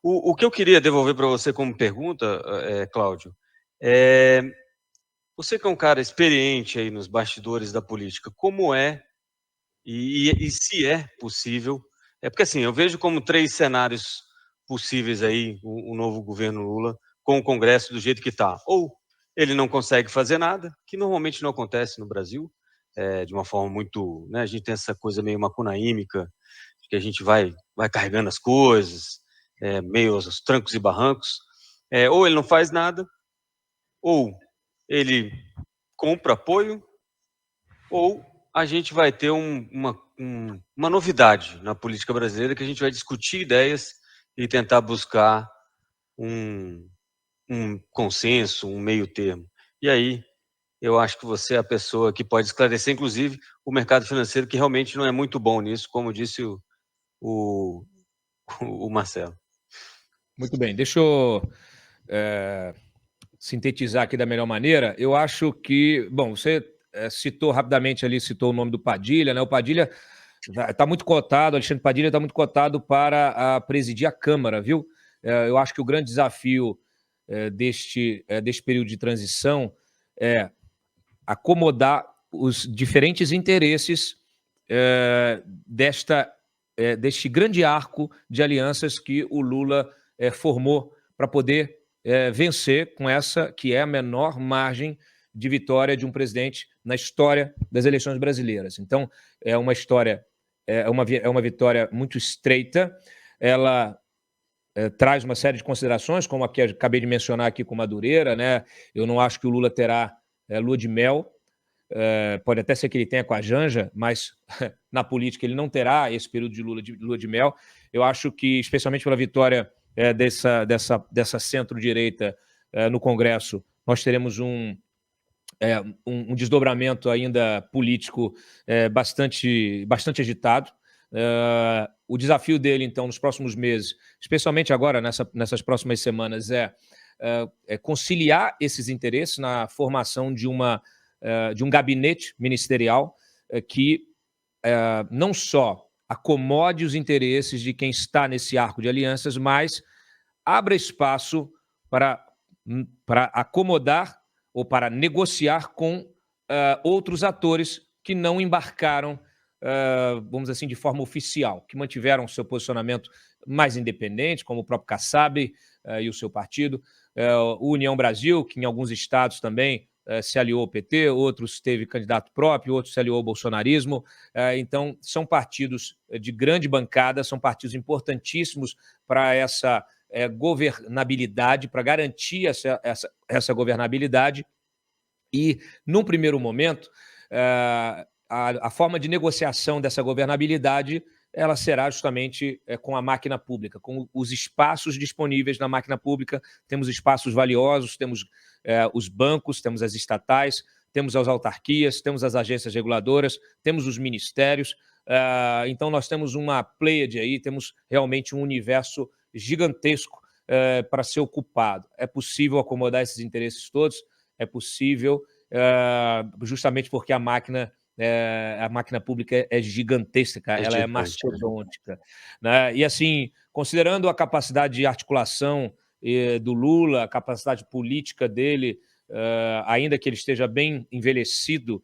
O que eu queria devolver para você como pergunta, Cláudio, é, você que é um cara experiente aí nos bastidores da política, como é e se é possível, porque assim, eu vejo como 3 cenários possíveis aí o novo governo Lula com o Congresso do jeito que está. Ou ele não consegue fazer nada, que normalmente não acontece no Brasil, de uma forma muito, né, a gente tem essa coisa meio macunaímica, de que a gente vai carregando as coisas, meio aos trancos e barrancos. Ou ele não faz nada, ou ele compra apoio, ou a gente vai ter uma novidade na política brasileira, que a gente vai discutir ideias e tentar buscar um, um consenso, um meio termo. E aí, eu acho que você é a pessoa que pode esclarecer, inclusive, o mercado financeiro, que realmente não é muito bom nisso, como disse o, o Marcelo. Muito bem, deixa eu sintetizar aqui da melhor maneira. Eu acho que, bom, você citou rapidamente ali, citou o nome do Padilha, né? O Padilha está muito cotado, Alexandre Padilha está muito cotado para presidir a Câmara, viu? Eu acho que o grande desafio deste período de transição é acomodar os diferentes interesses deste grande arco de alianças que o Lula formou para poder vencer com essa que é a menor margem de vitória de um presidente na história das eleições brasileiras. Então, é uma história, é uma vitória muito estreita, ela traz uma série de considerações, como a que eu acabei de mencionar aqui com Madureira, né? Eu não acho que o Lula terá lua de mel, pode até ser que ele tenha com a Janja, mas na política ele não terá esse período de lua de mel. Eu acho que, especialmente pela vitória dessa centro-direita no Congresso, nós teremos um desdobramento ainda político bastante agitado. O desafio dele, então, nos próximos meses, especialmente agora, nessas próximas semanas, é conciliar esses interesses na formação de um gabinete ministerial que não só acomode os interesses de quem está nesse arco de alianças, mas abra espaço para acomodar ou para negociar com outros atores que não embarcaram, vamos dizer assim, de forma oficial, que mantiveram seu posicionamento mais independente, como o próprio Kassab e o seu partido, o União Brasil, que em alguns estados também se aliou ao PT, outros teve candidato próprio, outros se aliou ao bolsonarismo. Então, são partidos de grande bancada, são partidos importantíssimos para essa governabilidade, para garantir essa governabilidade. E, num primeiro momento, a forma de negociação dessa governabilidade ela será justamente com a máquina pública, com os espaços disponíveis na máquina pública. Temos espaços valiosos, temos os bancos, temos as estatais, temos as autarquias, temos as agências reguladoras, temos os ministérios. Então, nós temos uma pleiade aí, temos realmente um universo gigantesco para ser ocupado. É possível acomodar esses interesses todos? É possível, justamente porque a máquina pública é gigantesca, ela é mastodôntica. Né? E, assim, considerando a capacidade de articulação do Lula, a capacidade política dele, ainda que ele esteja bem envelhecido,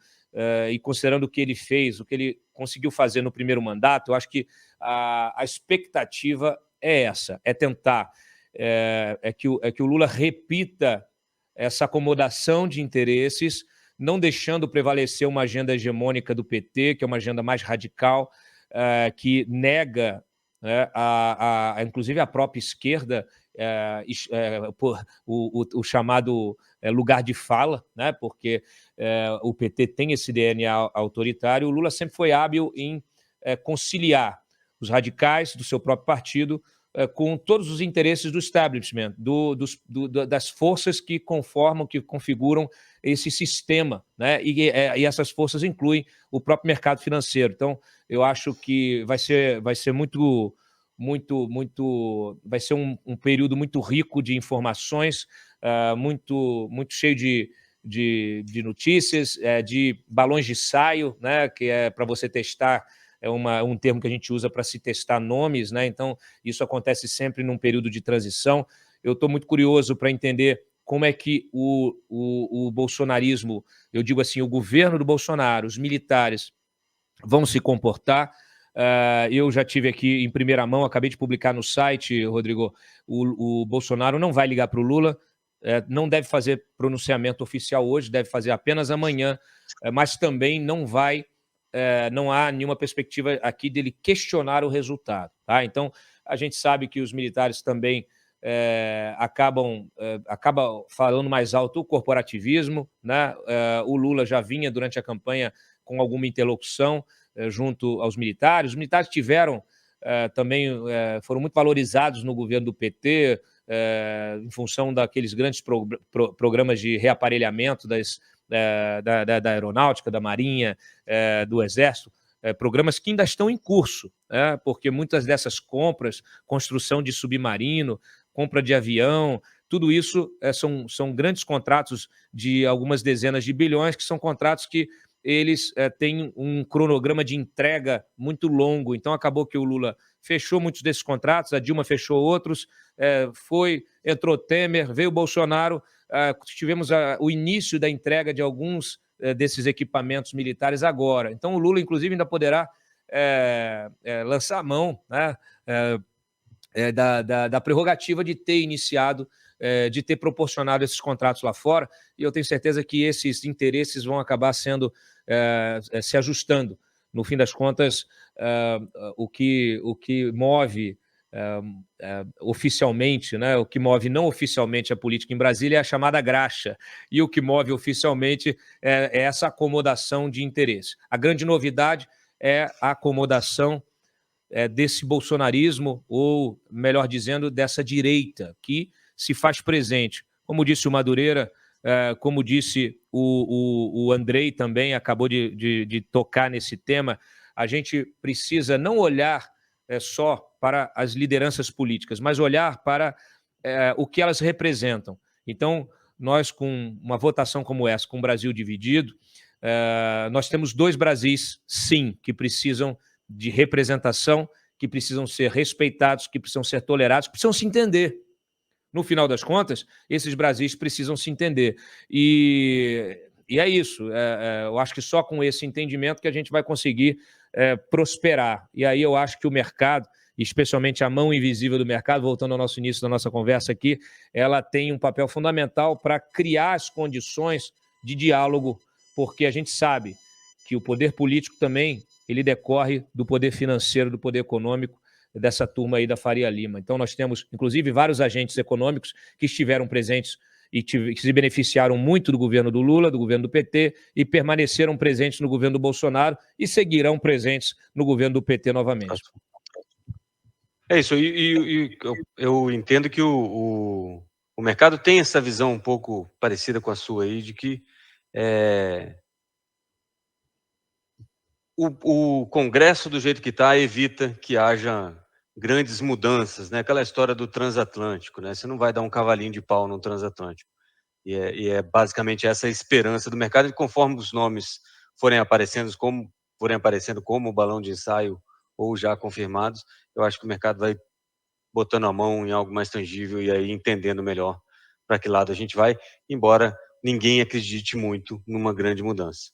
e considerando o que ele fez, o que ele conseguiu fazer no primeiro mandato, eu acho que a expectativa é essa, é tentar que o Lula repita essa acomodação de interesses, não deixando prevalecer uma agenda hegemônica do PT, que é uma agenda mais radical, que nega, né, inclusive a própria esquerda, o chamado lugar de fala, né, porque o PT tem esse DNA autoritário. O Lula sempre foi hábil em conciliar os radicais do seu próprio partido com todos os interesses do establishment, das forças que conformam, que configuram esse sistema, né? E essas forças incluem o próprio mercado financeiro. Então, eu acho que vai ser vai ser um período muito rico de informações, muito cheio de notícias, de balões de ensaio, né? Que é para você testar um termo que a gente usa para se testar nomes, né? Então, isso acontece sempre num período de transição. Eu estou muito curioso para entender como é que o bolsonarismo, eu digo assim, o governo do Bolsonaro, os militares, vão se comportar. Eu já tive aqui em primeira mão, acabei de publicar no site, Rodrigo, o Bolsonaro não vai ligar para o Lula, não deve fazer pronunciamento oficial hoje, deve fazer apenas amanhã, mas também não há nenhuma perspectiva aqui dele questionar o resultado. Tá? Então, a gente sabe que os militares também acabam falando mais alto o corporativismo, né? O Lula já vinha durante a campanha com alguma interlocução junto aos militares. Os militares tiveram também, foram muito valorizados no governo do PT, em função daqueles grandes programas de reaparelhamento da aeronáutica, da marinha, do exército, programas que ainda estão em curso, porque muitas dessas compras, construção de submarino, compra de avião, tudo isso são grandes contratos de algumas dezenas de bilhões, que são contratos que eles têm um cronograma de entrega muito longo. Então, acabou que o Lula fechou muitos desses contratos, a Dilma fechou outros, entrou Temer, veio o Bolsonaro, tivemos o início da entrega de alguns desses equipamentos militares agora. Então, o Lula, inclusive, ainda poderá lançar a mão, né, da prerrogativa de ter iniciado, de ter proporcionado esses contratos lá fora, e eu tenho certeza que esses interesses vão acabar se ajustando. No fim das contas, o que move oficialmente, né, o que move não oficialmente a política em Brasília é a chamada graxa, e o que move oficialmente é essa acomodação de interesse. A grande novidade é a acomodação desse bolsonarismo, ou, melhor dizendo, dessa direita, que se faz presente. Como disse o Madureira, como disse o Andrei também, acabou de tocar nesse tema, a gente precisa não olhar só para as lideranças políticas, mas olhar para o que elas representam. Então, nós, com uma votação como essa, com o Brasil dividido, nós temos dois Brasis, sim, que precisam de representação, que precisam ser respeitados, que precisam ser tolerados, que precisam se entender. No final das contas, esses Brasis precisam se entender. E é isso. Eu acho que só com esse entendimento que a gente vai conseguir prosperar. E aí eu acho que o mercado, especialmente a mão invisível do mercado, voltando ao nosso início da nossa conversa aqui, ela tem um papel fundamental para criar as condições de diálogo, porque a gente sabe que o poder político também ele decorre do poder financeiro, do poder econômico dessa turma aí da Faria Lima. Então nós temos, inclusive, vários agentes econômicos que estiveram presentes e que se beneficiaram muito do governo do Lula, do governo do PT, e permaneceram presentes no governo do Bolsonaro e seguirão presentes no governo do PT novamente. É isso, e eu entendo que o mercado tem essa visão um pouco parecida com a sua aí, de que o Congresso, do jeito que está, evita que haja grandes mudanças, né? Aquela história do transatlântico, né? Você não vai dar um cavalinho de pau no transatlântico. E é basicamente essa a esperança do mercado, e conforme os nomes forem aparecendo como o balão de ensaio ou já confirmados, eu acho que o mercado vai botando a mão em algo mais tangível e aí entendendo melhor para que lado a gente vai, embora ninguém acredite muito numa grande mudança.